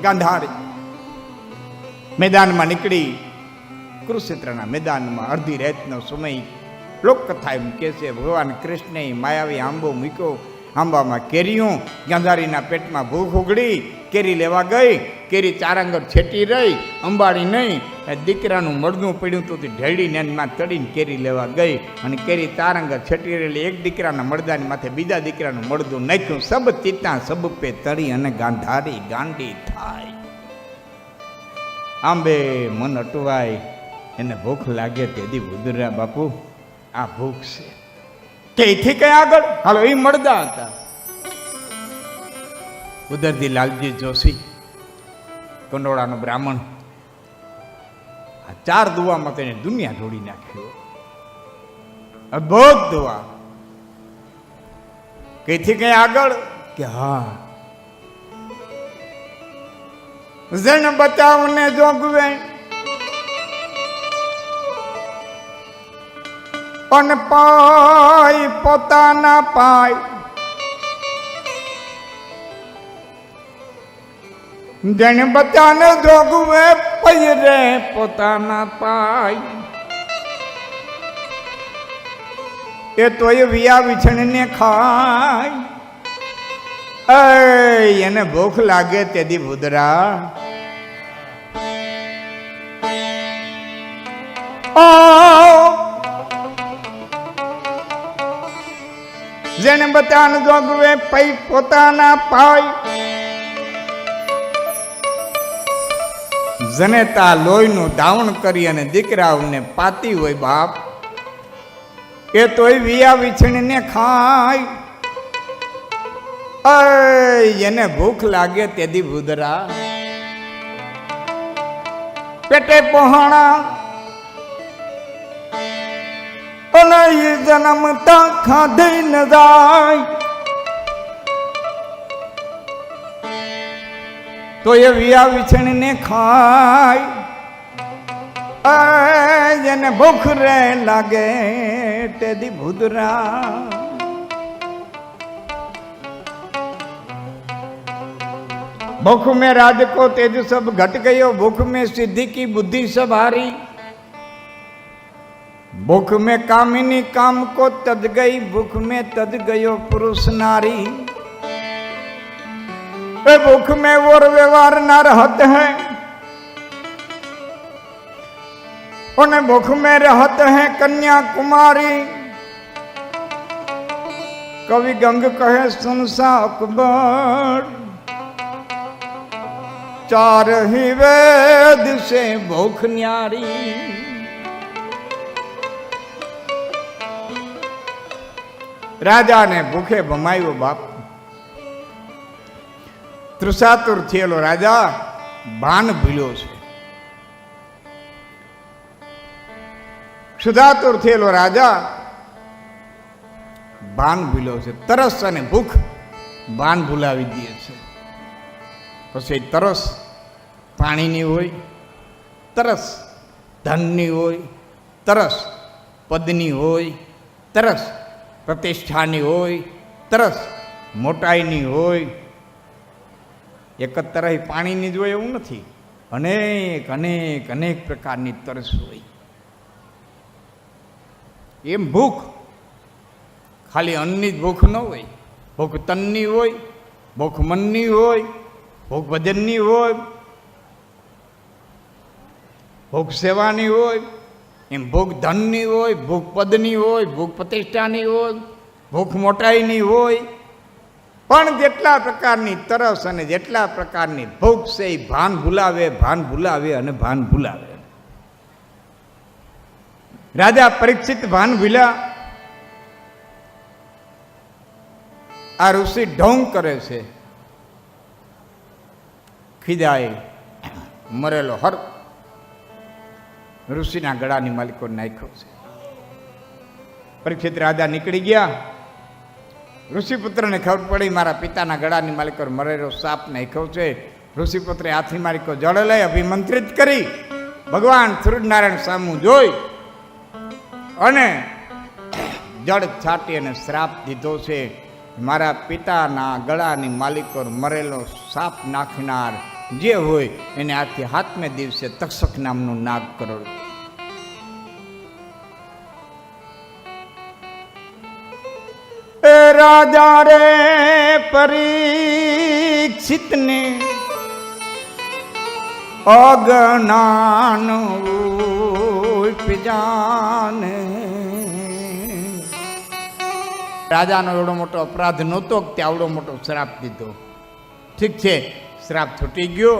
ગાંધારી મેદાનમાં નીકળી. કુરુક્ષેત્રના મેદાનમાં અડધી રાતનો સમય. લોકકથા એમ કે છે ભગવાન કૃષ્ણએ માયાવી આંબો મૂક્યો. આંબામાં કેરીઓ. ગાંધારીના પેટમાં ભૂખ ઉગડી. કેરી લેવા ગઈ. કેરી ચારાંગર છેટી રહી. અંબાડી નહીં. દીકરાનું મળદું પડ્યું તો ઢેડીને એમાં ચડીને કેરી લેવા ગઈ. અને કેરી ચારાંગર છેટી રહેલી એક દીકરાના મળદાની માથે બીજા દીકરાનું મળદું નાખ્યું. સબ ચિત્તા સબ પે તળી અને ગાંધારી ગાંડી થાય. આંબે મન અટવાય. એને ભૂખ લાગે તેથી બુદુરા બાપુ આ ભૂખ છે. કઈથી કઈ આગળ હાલો એ મળદા હતા. ઉદરથી લાલજી જોશી કંડોળાનો બ્રાહ્મણ. આ 4 દુવામાં તેને દુનિયા ઢોળી નાખ્યો. અદ્ભુત દુઆ. કઈથી કઈ આગળ કે હા જન બચાવને જોગવે પણ પાય પોતાના પાય. જન બચાને જોગવે પૈરે પોતાના પાય. એ તો એ વિયા વિછણને ખાય. એને ભૂખ લાગે તેથી ભૂદરા જેને બચાન જોગવે પૈ પોતાના પાય. જનેતા લોહીનું દાવણ કરી અને દીકરાઓને પાતી હોય બાપ. એ તોય વિયા વિછણીને ખાય. એને ભૂખ લાગે તેથી ભૂદરા પેટે પહોણા અને એ જન્મતા ખાધી ન જાય. તો એ વિયા વિછણીને ખાય. એને ભૂખ રે લાગે તેથી ભૂદરા भूख में राज को तेज सब घट गयो. भूख में सिद्धि की बुद्धि सब हारी. भूख में कामिनी काम को तज गई. भूख में तज गयो पुरुष नारी. भूख में वो व्यवहार न रहत है. उन्हें भूख में रहत है कन्या कुमारी. कवि गंग कहे सुनसा अकबर. 4 ही वेद से भूख न्यारी. राजा ने भूखे भमायो बाप. त्रिशातुर थયેલો राजा भान ભૂલ્યો છે. સુધાતુર થયેલો રાજા ભાન ભૂલ્યો છે. તરસ અને ભૂખ ભાન ભૂલાવી દે છે. પછી તરસ પાણીની હોય, તરસ ધનની હોય, તરસ પદની હોય, તરસ પ્રતિષ્ઠાની હોય, તરસ મોટાઈની હોય. એક જ તરફ પાણીની જ હોય એવું નથી. અનેક અનેક અનેક પ્રકારની તરસ હોય. એમ ભૂખ ખાલી અન્નની જ ભૂખ ન હોય. ભૂખ તનની હોય, ભૂખ મનની હોય, ભૂખ ભજનની હોય, ભૂખ સેવાની હોય. એમ ભૂખ ધનની હોય, ભૂખ પદની હોય, ભૂખ પ્રતિષ્ઠાની હોય, ભૂખ મોટાઈની હોય. પણ જેટલા પ્રકારની તરસ અને જેટલા પ્રકારની ભૂખ છે એ ભાન ભૂલાવે, ભાન ભૂલાવે અને ભાન ભૂલાવે. રાજા પરીક્ષિત ભાન ભૂલ્યા. આ ઋષિ ઢોંગ કરે છે. ખીજાય મરેલો હર ઋષિના ગળાની માલિકો નાખ્યો છે. પરીક્ષિત રાજા નીકળી ગયા. ઋષિપુત્રને ખબર પડી મારા પિતાના ગળાની માલિકો મરેલો સાપ નાખ્યો છે. ઋષિપુત્રે હાથી માલિકો જળ લઈ અભિમંત્રિત કરી ભગવાન સૂર્યનારાયણ સામું જોઈ અને જળ છાટી અને શ્રાપ દીધો છે. મારા પિતાના ગળાની માલિકો મરેલો સાપ નાખનાર જે હોય એને આથી 7મે દિવસે તક્ષક નામનું નાગ કરો. રાજા રે પરીક્ષિતને અજ્ઞાન ઉપજાને. રાજાનો એવડો મોટો અપરાધ નહોતો કે આવડો મોટો શ્રાપ દીધો. ઠીક છે, શ્રાપ છૂટી ગયો.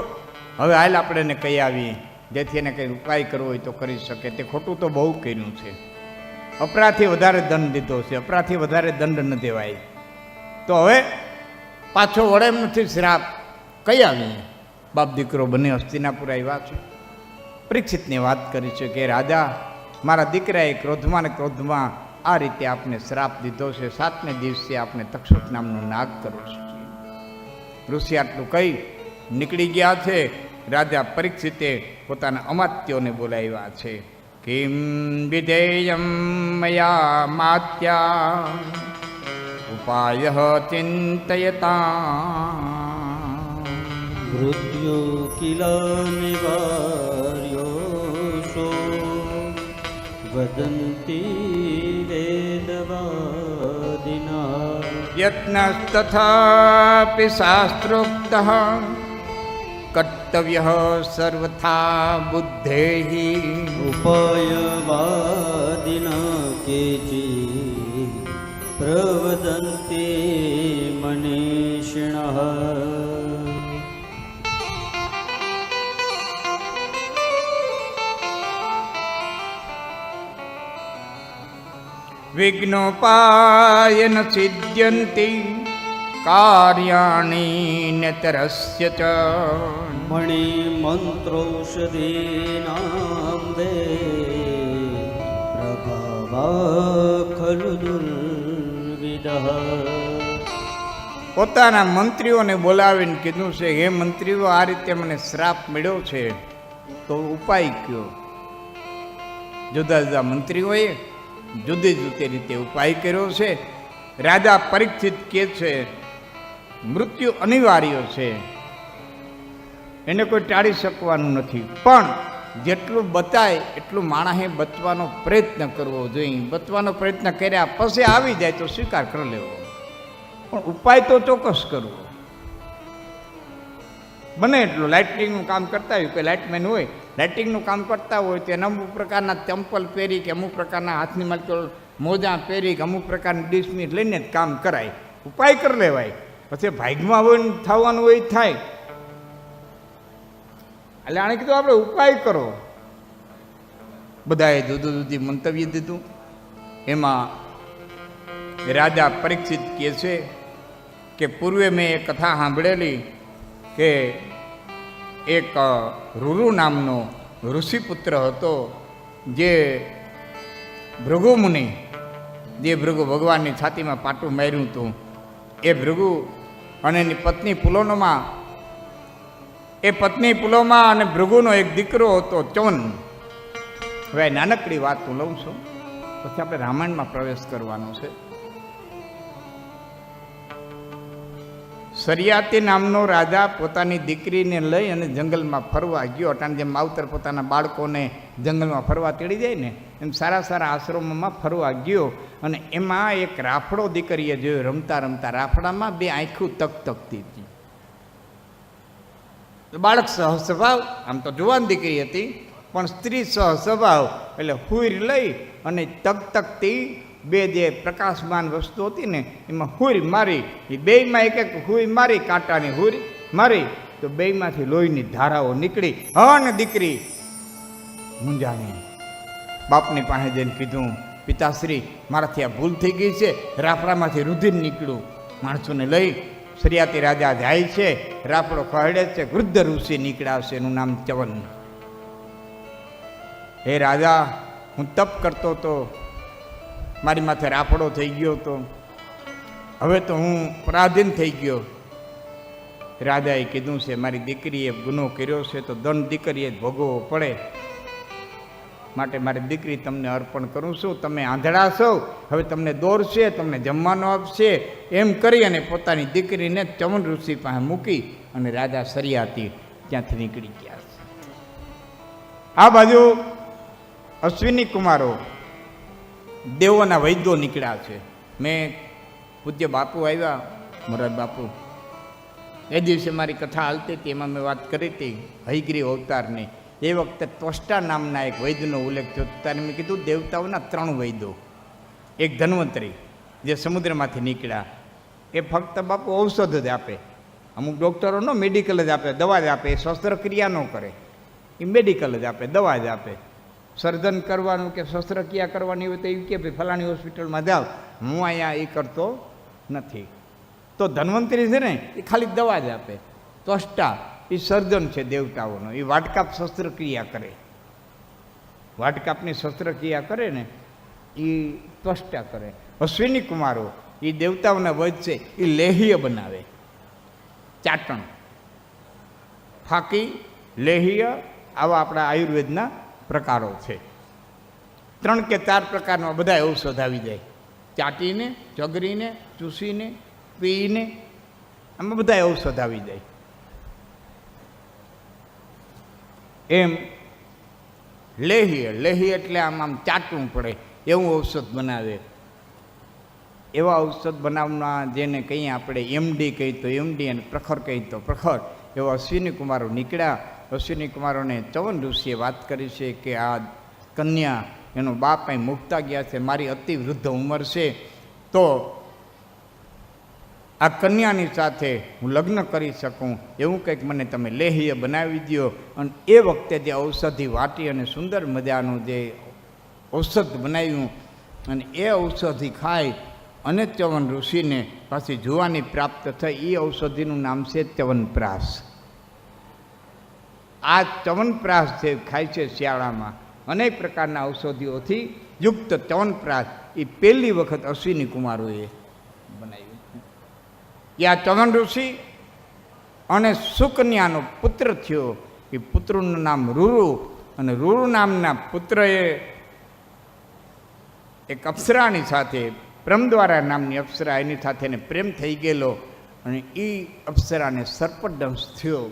હવે હાલ આપણે એને કહી આવીએ, જેથી એને કંઈ ઉપાય કરવો હોય તો કરી શકે. તે ખોટું તો બહુ કર્યું છે. અપરાધથી વધારે દંડ દીધો છે, અપરાધથી વધારે દંડ ન દેવાય. તો હવે પાછો વળે એમ નથી શ્રાપ. કઈ આવીએ, બાપ દીકરો બંને હસ્તિનાપુર આવ્યા છે. પરીક્ષિતને વાત કરી છે કે રાજા, મારા દીકરાએ ક્રોધમાં ને ક્રોધમાં આ રીતે આપને શ્રાપ દીધો છે. 7મે દિવસે આપને તક્ષક નામનો નાગ કરવો છે. ઋષિ આટલું કહી નીકળી ગયા છે. રાજા પરીક્ષિતે પોતાના અમાત્યોને બોલાવ્યા છે. કિમ વિધેયમ મયા માત્યા ઉપાય ચિંતયતા મૃત્યુ કિલ નિવાર્યોષો વદંતી વેદવાદિના યત્નસ્તથાપિ શાસ્ત્રોક્તઃ કર્તવ્યઃ સર્વથા બુદ્ધેહિ ઉપાયવાદિના કેચિ પ્રવદન્તિ મનીષિણઃ. વિઘ્નોપાયન સિદ્ધ્યન્તિ કાર્યાણિ નેતરસ્ય ચ મણિમંત્રૌષધીનાં દે પ્રભાવા ખલુ દુર્વિદઃ. પોતાના મંત્રીઓને બોલાવીને કીધું છે, હે મંત્રીઓ, આ રીતે મને શ્રાપ મળ્યો છે તો ઉપાય કયો. જુદા જુદા મંત્રીઓએ જુદી જુદી રીતે ઉપાય કર્યો છે. રાજા પરીક્ષિત કહે છે મૃત્યુ અનિવાર્ય છે, એને કોઈ ટાળી શકવાનું નથી, પણ જેટલું બતાય એટલું માણસે બચવાનો પ્રયત્ન કરવો જોઈએ. બચવાનો પ્રયત્ન કર્યા પછી આવી જાય તો સ્વીકાર કરી લેવો, પણ ઉપાય તો ચોક્કસ કરવો. બને એટલું લાઇટિંગનું કામ કરતા હોય, કોઈ લાઇટમેન હોય, લાઇટિંગનું કામ કરતા હોય તો એને અમુક પ્રકારના ચંપલ પહેરી કે અમુક પ્રકારના હાથની માલકો મોજા પહેરી કે અમુક પ્રકારની ડિસ્મિસ લઈને જ કામ કરાય. ઉપાય કરી લેવાય. પછી ભાગમાં હોય ને થવાનું હોય થાય. એટલે આણે કીધું આપણે ઉપાય કરો. બધાએ જુદું જુદી મંતવ્ય દીધું. એમાં રાજા પરીક્ષિત કહે છે કે પૂર્વે મેં એ કથા સાંભળેલી કે એક રૂરુ નામનો ઋષિપુત્ર હતો, જે ભૃગુ મુનિ, જે ભૃગુ ભગવાનની છાતીમાં પાટું માર્યું હતું, એ ભૃગુ અને એની પત્ની પુલોનમાં, એ પત્ની પુલોમાં અને ભૃગુનો એક દીકરો હતો ચવન. હવે નાનકડી વાત હું લઉં છું, પછી આપણે રામાયણમાં પ્રવેશ કરવાનો છે. સરિયાતી નામનો રાજા પોતાની દીકરીને લઈ અને જંગલમાં ફરવા ગયો. અટાણે જેમ માવતર પોતાના બાળકોને જંગલમાં ફરવા તેડી જાય ને, એમ સારા સારા આશ્રમોમાં ફરવા ગયો. અને એમાં એક રાફડો દીકરીએ જોયો. રમતા રમતા રાફડામાં બે આંખું તકતકતી હતી. બાળક સહ સ્વભાવ, આમ તો જુવાન દીકરી હતી, પણ સ્ત્રી સહ સ્વભાવ, એટલે હુઈર લઈ અને તકતકતી બે જે પ્રકાશમાન વસ્તુ હતી ને એમાં હુર મારી. એ બેયમાં એક એક હુઈ મારી, કાંટાની હુર મારી, તો બેયમાંથી લોહીની ધારાઓ નીકળી. અને દીકરી મૂંઝાણી બાપની પાસે જઈને કીધું, પિતાશ્રી, મારાથી આ ભૂલ થઈ ગઈ છે, રાફડામાંથી રુધિર નીકળ્યું. માણસોને લઈ સરિયાતી રાજા જાય છે, રાફડો ખહડે છે, વૃદ્ધ ઋષિ નીકળ્યા છે, એનું નામ ચવન. હે રાજા, હું તપ કરતો હતો, મારી માથે રાફડો થઈ ગયો હતો, હવે તો હું પરાધીન થઈ ગયો. રાજાએ કીધું છે મારી દીકરીએ ગુનો કર્યો છે તો દંડ દીકરીએ ભોગવવો પડે, માટે મારી દીકરી તમને અર્પણ કરું છું. તમે આંધળા છો, હવે તમને દોરશે, તમને જમવાનો આપશે, એમ કરી અને પોતાની દીકરીને ચવન ઋષિ પાસે મૂકી અને રાજા સરિયાતી ત્યાંથી નીકળી ગયા છે. આ બાજુ અશ્વિની કુમારો દેવોના વૈદ્યો નીકળ્યા છે. મેં પૂજ્ય બાપુ આવ્યા, મોરાર બાપુ, એ દિવસે મારી કથા હાલતી હતી, એમાં મેં વાત કરી હતી હયગ્રીવ અવતારની. એ વખતે ત્વષ્ટા નામના એક વૈદ્યનો ઉલ્લેખ થયો. ત્યારે મેં કીધું દેવતાઓના 3 વૈદ્યો. એક ધન્વંતરી જે સમુદ્રમાંથી નીકળ્યા, એ ફક્ત બાપુ ઔષધ જ આપે. અમુક ડૉક્ટરો નો મેડિકલ જ આપે, દવા જ આપે, એ શસ્ત્રક્રિયા ન કરે, એ મેડિકલ જ આપે, દવા જ આપે. સર્જન કરવાનું કે શસ્ત્રક્રિયા કરવાની હોય તો એ કે ભાઈ ફલાણી હોસ્પિટલમાં જાઓ, હું અહીંયા એ કરતો નથી. તો ધન્વંતરી છે ને એ ખાલી દવા જ આપે. ત્વષ્ટા એ સર્જન છે દેવતાઓનો, એ વાટકાપ શસ્ત્રક્રિયા કરે. વાટકાપની શસ્ત્રક્રિયા કરે ને એ ત્વષ્ટા કરે. અશ્વિની કુમારો એ દેવતાઓના વધ છે, એ લેહ્ય બનાવે. ચાટણ, ફાકી, લેહ્ય, આવા આપણા આયુર્વેદના પ્રકારો છે. 3 કે 4 પ્રકારના બધા ઔષધ આવી જાય. ચાટીને, ચગરીને, ચૂસીને, પીને, આમાં બધા ઔષધ આવી જાય. એમ લેહ્ય એટલે આમ ચાટવું પડે એવું ઔષધ બનાવે. એવા ઔષધ બનાવના જેને કહીએ આપણે એમડી કહી તો એમડી અને પ્રખર કહી તો પ્રખર, એવા અશ્વિની કુમારો નીકળ્યા. અશ્વિની કુમારોને ચવન ઋષિએ વાત કરી છે કે આ કન્યા, એનો બાપ અહીં મુકતા ગયા છે, મારી અતિ વૃદ્ધ ઉંમર છે, તો આ કન્યાની સાથે હું લગ્ન કરી શકું એવું કંઈક મને તમે લેહ્ય બનાવી દો. અને એ વખતે જે ઔષધિ વાટી અને સુંદર મજાનું જે ઔષધ બનાવ્યું, અને એ ઔષધિ ખાઈ અને ચવન ઋષિને પાછી જુવાની પ્રાપ્ત થઈ. એ ઔષધિનું નામ છે ચ્યવનપ્રાશ. આ ચ્યવનપ્રાશ જે ખાય છે શિયાળામાં, અનેક પ્રકારના ઔષધિઓથી યુક્ત ચ્યવનપ્રાશ એ પહેલી વખત અશ્વિની કુમારોએ બનાવ્યું. એ આ ચવન ઋષિ અને સુકન્યાનો પુત્ર થયો. એ પુત્રનું નામ રૂરુ, અને રૂરુ નામના પુત્રએ એક અપ્સરાની સાથે, બ્રહ્મદ્વારા નામની અપ્સરા, એની સાથે એને પ્રેમ થઈ ગયેલો, અને એ અપ્સરાને સર્પદંશ થયો.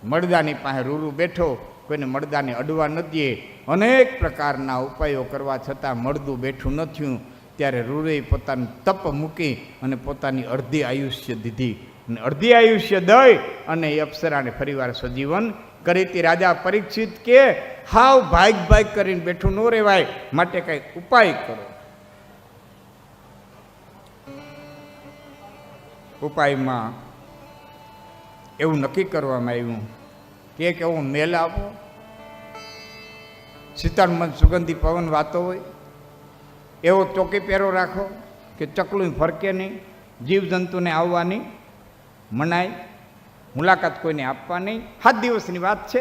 મળદાની પાસે રૂરુ બેઠો, કોઈને મળદાને અડવા ન દે, અનેક પ્રકારના ઉપાયો કરવા છતાં મળદું બેઠું ન થયું. ત્યારે રૂરુએ પોતાનું તપ મૂકી અને પોતાની અડધી આયુષ્ય દીધી, અને અડધી આયુષ્ય દઈ અને એ અપ્સરાને ફરીવાર સજીવન કરી હતી. રાજા પરીક્ષિત કે હાવ ભાગ કરીને બેઠું ન રહેવાય, માટે કંઈક ઉપાય કરો. ઉપાયમાં એવું નક્કી કરવામાં આવ્યું કે એક એવો મેલ આપો, શીતળમન સુગંધી પવન વાતો હોય એવો ચોકી પહેરો રાખો કે ચકલું ફરકે નહીં, જીવજંતુને આવવાની મનાય, મુલાકાત કોઈને આપવા નહીં. 7 દિવસની વાત છે.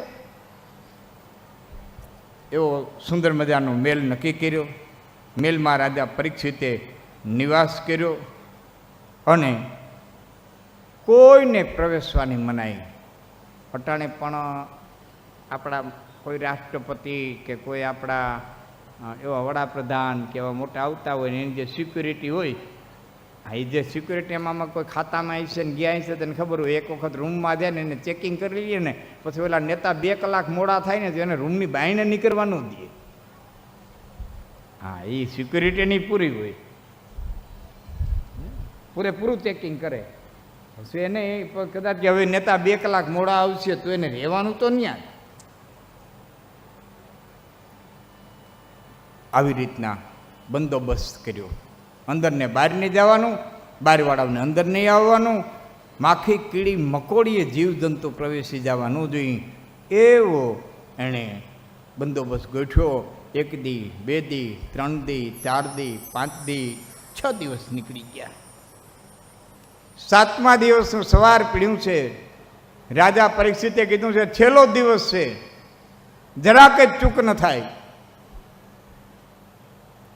એવો સુંદર મજાનો મેલ નક્કી કર્યો. મેલમાં રાજા પરીક્ષિતે નિવાસ કર્યો, અને કોઈને પ્રવેશવાની મનાઈ. અટાણે પણ આપણા કોઈ રાષ્ટ્રપતિ કે કોઈ આપણા એવા વડાપ્રધાન કે એવા મોટા આવતા હોય ને એની જે સિક્યુરિટી હોય, એ જે સિક્યુરિટી એમાં કોઈ ખાતામાં આવી છે ને ગયા છે તેને ખબર હોય. એક વખત રૂમમાં જાય ને એને ચેકિંગ કરી લઈએ ને, પછી ઓલા નેતા 2 કલાક મોડા થાય ને તો એને રૂમની બહારને નીકળવા ન દે. હા, એ સિક્યુરિટીની પૂરી હોય, પૂરેપૂરું ચેકિંગ કરે. પછી એને કદાચ હવે નેતા 2 કલાક મોડા આવશે તો એને રહેવાનું તો ન્યા. આવી રીતના બંદોબસ્ત કર્યો. અંદર ને બહાર નહીં જવાનું, બહારવાળાઓને અંદર નહીં આવવાનું, માખી કીડી મકોડીએ જીવજંતુ પ્રવેશી જવા ન જોઈએ એવો એણે બંદોબસ્ત ગોઠવ્યો. 1 દી, 2 દી, 3 દી, 4 દી, 5 દી, 6 દિવસ નીકળી ગયા. 7મા દિવસનું સવાર પીડ્યું છે. રાજા પરીક્ષિતે કીધું છે છેલ્લો દિવસ છે, જરાક જ ચૂક ન થાય.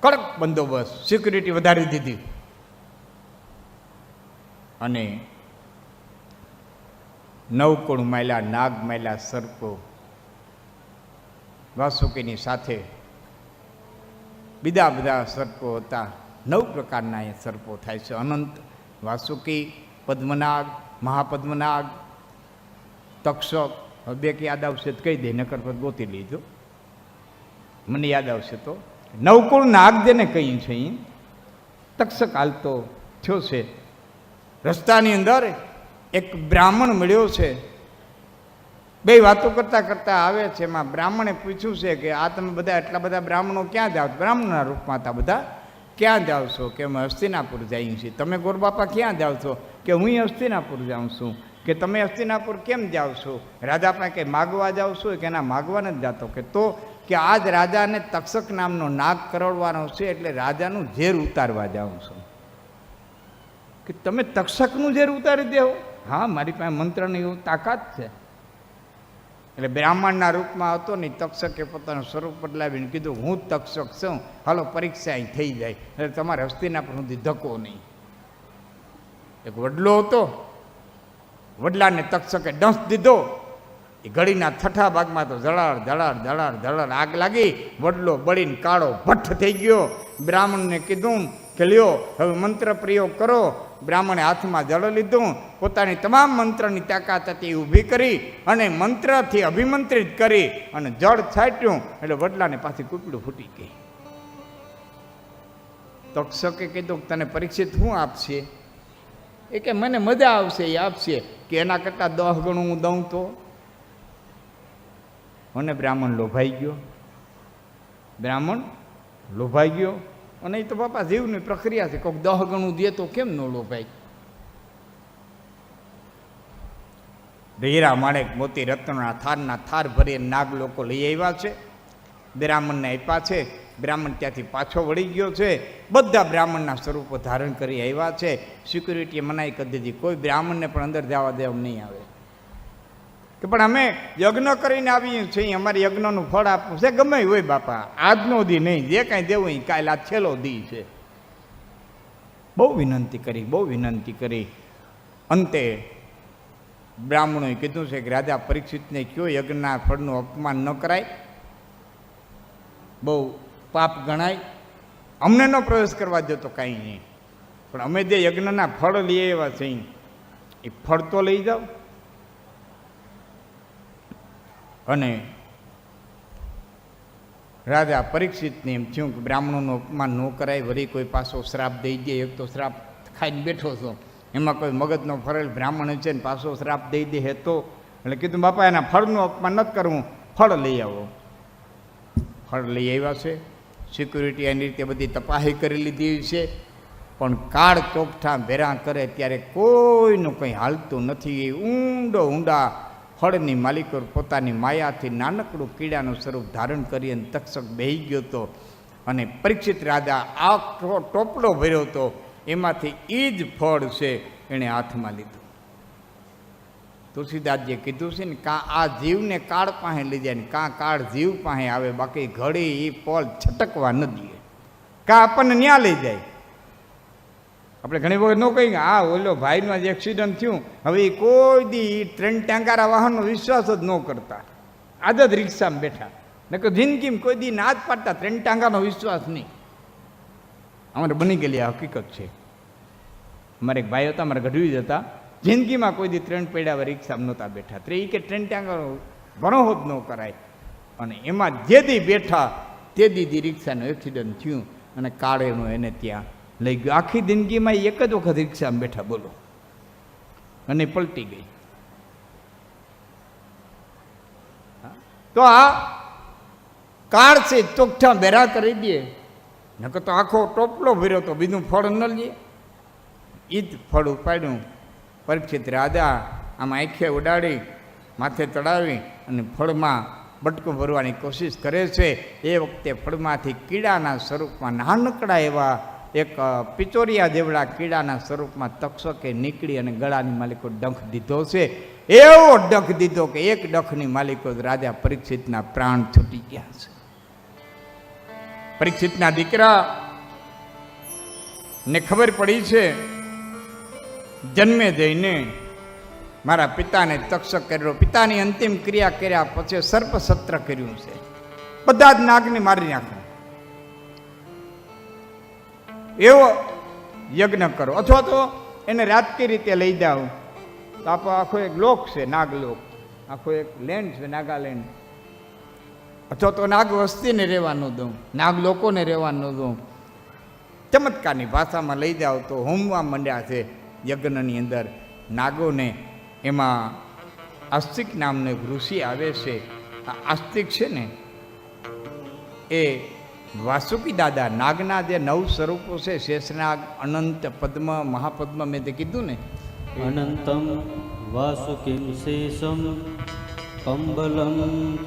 કડક બંદોબસ્ત, સિક્યુરિટી વધારી દીધી. અને 9 કુળ માયલા, નાગ માયલા, સર્પો વાસુકીની સાથે બીજા બધા સર્પો હતા. 9 પ્રકારના એ સર્પો થાય છે. અનંત, વાસુકી, પદ્મનાગ, મહાપદ્મનાગ, તક્ષક, હવે બે કે યાદ આવશે તો કહી દે, નકર પર ગોતી લીધો, મને યાદ આવશે તો. નવકુળ નાગ જેને કહ્યું છે અહીં તક્ષક હાલતો થયો છે. રસ્તાની અંદર એક બ્રાહ્મણ મળ્યો છે. બે વાતો કરતા કરતા આવે છે. એમાં બ્રાહ્મણે પૂછ્યું છે કે આ તમે બધા એટલા બધા બ્રાહ્મણો ક્યાં જાઓ? બ્રાહ્મણના રૂપમાં હતા બધા. ક્યાં જાઓ છો? કે અમે હસ્તિનાપુર જઈએ છીએ. તમે ગોરબાપા ક્યાં જાઓ છો? કે હું હસ્તિનાપુર જાઉં છું. કે તમે હસ્તિનાપુર કેમ જાઓ છો? રાજા પાસે કે માગવા જાઓ છો? કે ના, માગવા નથી જાતો. કે તો કે આજ રાજાને તક્ષક નામનો નાગ કરડવાનો છે, એટલે રાજાનું ઝેર ઉતારવા જાઉં છું. કે તમે તક્ષકનું ઝેર ઉતારી દેવો? હા, મારી પાસે મંત્રની એવું તાકાત છે. એટલે બ્રાહ્મણના રૂપમાં હતો ને તક્ષકે પોતાનું સ્વરૂપ બદલાવીને કીધું, હું તક્ષક છું, હાલો પરીક્ષા અહીં થઈ જાય, એટલે તમારે હસ્તિનાપુર સુધી ધક્કો નહીં. એક વડલો હતો, વડલાને તક્ષકે ડંસ દીધો. એ ઘડીના છઠ્ઠા ભાગમાં તો જળાર જળાર જળાર જળાર આગ લાગી. વડલો બળીને કાળો ભઠ્ઠ થઈ ગયો. બ્રાહ્મણને કીધું કે લ્યો હવે મંત્ર પ્રયોગ કરો. બ્રાહ્મણે હાથમાં જળ લીધું, પોતાની તમામ મંત્રની તાકાત હતી ઊભી કરી અને મંત્રથી અભિમંત્રિત કરી અને જળ છાંટ્યું, એટલે વડલાને પાછી કૂપડું ફૂટી ગઈ. તક્ષકે કીધું તને પરીક્ષિત શું આપશે? એ કે મને મજા આવશે એ આપશે. કે એના કરતાં 10 ગણું હું દઉં તો? અને બ્રાહ્મણ લોભાઈ ગયો. બ્રાહ્મણ લોભાઈ ગયો. અને એ તો બાપા જીવની પ્રક્રિયા છે, કોઈક 10 ગણું દે તો કેમ ન લોભાઈ? હીરા માણેક મોતી રત્નના થારના થાર ભરી નાગ લોકો લઈ આવ્યા છે. બ્રાહ્મણને આપ્યા છે. બ્રાહ્મણ ત્યાંથી પાછો વળી ગયો છે. બધા બ્રાહ્મણના સ્વરૂપો ધારણ કરી આવ્યા છે. સિક્યુરિટીએ મનાઈ કરી દીધી, કોઈ બ્રાહ્મણને પણ અંદર જવા દેવા નહીં આવે. કે પણ અમે યજ્ઞ કરીને આવીએ છીએ, અમારે યજ્ઞનું ફળ આપવું છે. ગમે હોય બાપા, આજનો દી નહીં, જે કાંઈ દેવું હોય કાલે આ છેલ્લો દી છે. બહુ વિનંતી કરી, બહુ વિનંતી કરી. અંતે બ્રાહ્મણોએ કીધું છે કે રાજા પરીક્ષિતને કયો યજ્ઞના ફળનું અપમાન ન કરાય, બહુ પાપ ગણાય. અમને ન પ્રવેશ કરવા દો તો કાંઈ નહીં, પણ અમે જે યજ્ઞના ફળ લઈ આવ્યા છીએ એ ફળ તો લઈ જાઓ. અને રાજા પરીક્ષિતને એમ થયું કે બ્રાહ્મણોનું અપમાન ન કરાય, વળી કોઈ પાછો શ્રાપ દઈ દે. એક તો શ્રાપ ખાઈને બેઠો છો, એમાં કોઈ મગજનો ફરેલ બ્રાહ્મણ છે ને પાછો શ્રાપ દઈ દે તો. એટલે કીધું બાપા એના ફળનું અપમાન નથી કરવું, ફળ લઈ આવો. ફળ લઈ આવ્યા છે. સિક્યુરિટી એની રીતે બધી તપાસી કરી લીધી છે, પણ કાળ ચોકઠા ભેરા કરે ત્યારે કોઈનું કંઈ હાલતું નથી. ઊંડા ફળની માલિકો પોતાની માયાથી નાનકડું કીડાનું સ્વરૂપ ધારણ કરી અને તક્ષક બેહી ગયો હતો. અને પરીક્ષિત રાજા આખો ટોપલો ભર્યો હતો, એમાંથી એ જ ફળ છે એણે હાથમાં લીધું. તુલસીદાસજીએ કીધું છે ને, કાં આ જીવને કાળ પાસે લઈ જાય ને કાં કાળ જીવ પાસે આવે, બાકી ઘડી એ ફળ છટકવા ન દે. કાં આપણને ન્યા લઈ જાય. આપણે ઘણી વખત ન કહીએ આ ઓલો ભાઈનું જે એક્સિડન્ટ થયું, હવે એ કોઈ દી ટ્રેન ટાંગારા વાહનનો વિશ્વાસ જ ન કરતા, આજ જ રિક્ષામાં બેઠા. નકર જિંદગીમાં કોઈ દી ના જ પાડતા ટ્રેન ટાંગાનો વિશ્વાસ નહીં. અમારે બની ગયેલી આ હકીકત છે. અમારે એક ભાઈ હતા, અમારા ગઢવી જ હતા, જિંદગીમાં કોઈ દી ટ્રેન પડ્યા રિક્ષામાં નહોતા બેઠા. એ કે ટ્રેન ટાંગાનો ભણો જ ન કરાય. અને એમાં જે દી બેઠા તે દી રિક્ષાનું એક્સિડન્ટ થયું અને કાળેનું એને ત્યાં લઈ ગયો. આખી જિંદગીમાં એક જ વખત રિક્ષામાં બેઠા, બોલો, અને પલટી ગઈ. તો આ કાળ છે ચોખ્ઠા બેરા કરી દે, નકર તો આખો ટોપલો ભર્યો તો બીજું ફળ ન લે. એ જ ફળ ઉપાડ્યું. પરીક્ષિત રાજા આમ આંખે ઉડાડી માથે ચડાવી અને ફળમાં બટકું ભરવાની કોશિશ કરે છે. એ વખતે ફળમાંથી કીડાના સ્વરૂપમાં નાનકડા એવા એક પિચોરિયા જેવડા કીડાના સ્વરૂપમાં તક્ષકે નીકળી અને ગળાની માલિકો ડંખ દીધો છે. એવો ડંખ દીધો કે એક ડંખની માલિકો રાજા પરીક્ષિતના પ્રાણ છૂટી ગયા છે. પરીક્ષિતના દીકરા ને ખબર પડી છે, જન્મે જઈને મારા પિતાને તક્ષક કર્યો. પિતાની અંતિમ ક્રિયા કર્યા પછી સર્પસત્ર કર્યું છે. બધા જ નાગને મારી નાખો, એવો યજ્ઞ કરો, અથવા તો એને રાજકીય રીતે લઈ જાઓ તો આપણો આખો એક લોક છે, નાગલોક. આખો એક લેન્ડ છે નાગાલેન્ડ. અથવા તો નાગ વસ્તીને રહેવાનું દઉં, નાગ લોકોને રહેવાનું દઉં. ચમત્કારની ભાષામાં લઈ જાઓ તો હોમવા માંડ્યા છે યજ્ઞની અંદર નાગોને. એમાં આસ્તિક નામનો એક ઋષિ આવે છે. આ આસ્તિક છે ને એ વાસુકી દાદા નાગના જે 9 સ્વરૂપો છે, શેષનાગ, અનંત, પદ્મ, મહાપદ્મ, મેં તે કીધું ને. અનંતમ વાસુકિમ શેષમ કંબલમ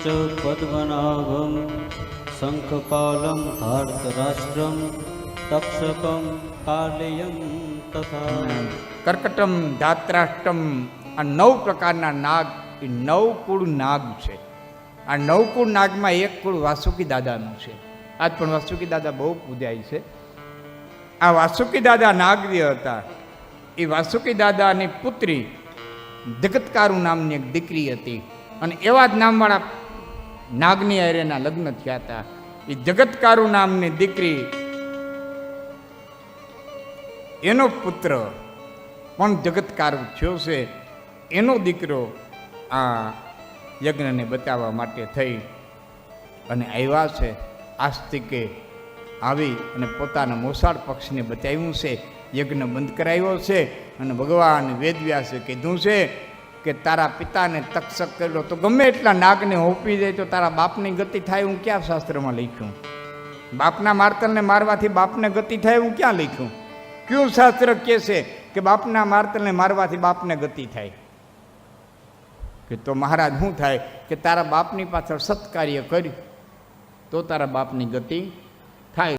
ચ પદ્મનાભમ શંખપાલમ ધાર્તરાષ્ટ્રમ તક્ષકમ કાલયમ તથા કર્કટમ, ધાત્રાષ્ટમ, આ 9 પ્રકારના નાગ એ 9 કુળ નાગ છે. આ 9 કુળ નાગમાં એક કુળ વાસુકી દાદાનું છે. આજ પણ વાસુકી દાદા બહુ પૂજાય છે. આ વાસુકી દાદા નાગદેવ હતા. એ વાસુકી દાદાની પુત્રી જગતકારુ નામની એક દીકરી હતી અને એવા જ નામવાળા નાગની હારેના લગ્ન થયા હતા. એ જગતકારુ નામની દીકરી, એનો પુત્ર પણ જગતકારુ થયો છે. એનો દીકરો આ યજ્ઞને બચાવવા માટે થઈ અને આવ્યા છે. આસ્તિકે આવી અને પોતાના મોસાળ પક્ષને બચાવ્યું છે. યજ્ઞ બંધ કરાવ્યો છે અને ભગવાન વેદવ્યાસે કીધું છે કે તારા પિતાને તક્ષક કર્યો તો ગમે એટલા નાગને હોપી દે તો તારા બાપની ગતિ થાય. હું ક્યાં શાસ્ત્રમાં લખ્યું? બાપના મારતલને મારવાથી બાપને ગતિ થાય હું ક્યાં લખ્યું? કયું શાસ્ત્ર કહે છે કે બાપના મારતલને મારવાથી બાપને ગતિ થાય? કે તો મહારાજ શું થાય કે તારા બાપની પાછળ સત્કાર્ય કર્યું તો તારા બાપની ગતિ થાય.